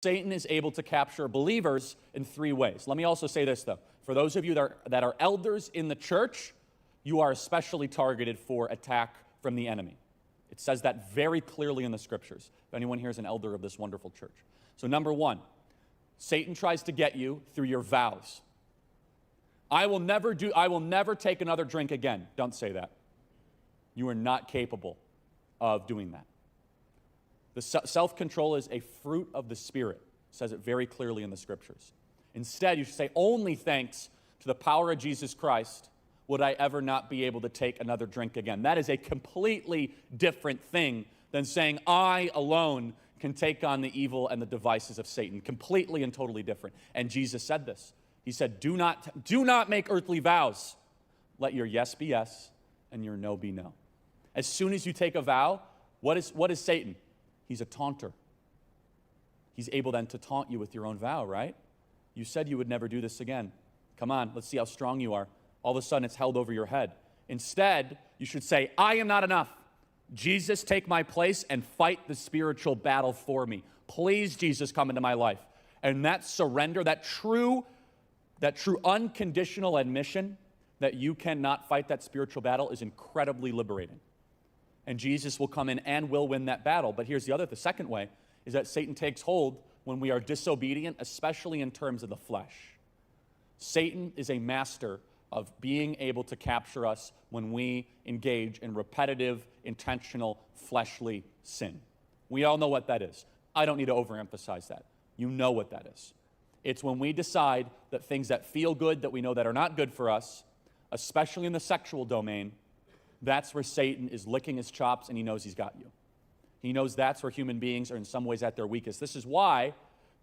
Satan is able to capture believers in three ways. Let me also say this, though. For those of you that are elders in the church, you are especially targeted for attack from the enemy. It says that very clearly in the scriptures. If anyone here is an elder of this wonderful church. So number one, Satan tries to get you through your vows. I will never take another drink again. Don't say that. You are not capable of doing that. The self-control is a fruit of the Spirit. It says it very clearly in the scriptures. Instead, you should say, only thanks to the power of Jesus Christ would I ever not be able to take another drink again. That is a completely different thing than saying I alone can take on the evil and the devices of Satan. Completely and totally different. And Jesus said this. He said, do not make earthly vows. Let your yes be yes and your no be no. As soon as you take a vow, what is Satan? He's a taunter. He's able then to taunt you with your own vow, right? You said you would never do this again. Come on, let's see how strong you are. All of a sudden, it's held over your head. Instead, you should say, I am not enough. Jesus, take my place and fight the spiritual battle for me. Please, Jesus, come into my life. And that surrender, that true unconditional admission that you cannot fight that spiritual battle is incredibly liberating. And Jesus will come in and will win that battle. But here's the second way, is that Satan takes hold when we are disobedient, especially in terms of the flesh. Satan is a master of being able to capture us when we engage in repetitive, intentional, fleshly sin. We all know what that is. I don't need to overemphasize that. You know what that is. It's when we decide that things that feel good, that we know that are not good for us, especially in the sexual domain, that's where Satan is licking his chops and he knows he's got you. He knows that's where human beings are in some ways at their weakest. This is why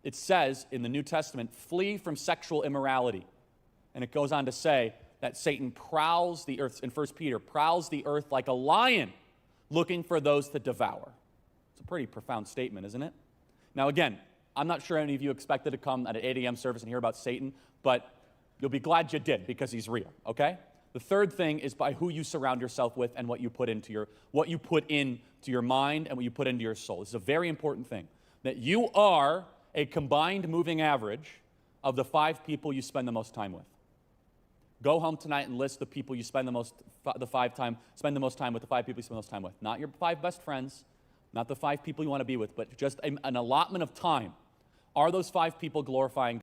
it says in the New Testament, flee from sexual immorality. And it goes on to say that Satan prowls the earth, in 1 Peter, prowls the earth like a lion looking for those to devour. It's a pretty profound statement, isn't it? Now again, I'm not sure any of you expected to come at an 8 a.m. service and hear about Satan, but you'll be glad you did because he's real, okay? The third thing is by who you surround yourself with and what you put into your mind and what you put into your soul. This is a very important thing, that you are a combined moving average of the 5 people you spend the most time with. Go home tonight and list the people you spend the most time with, the 5 people you spend the most time with. Not your 5 best friends, not the 5 people you want to be with, but just an allotment of time. Are those 5 people glorifying God?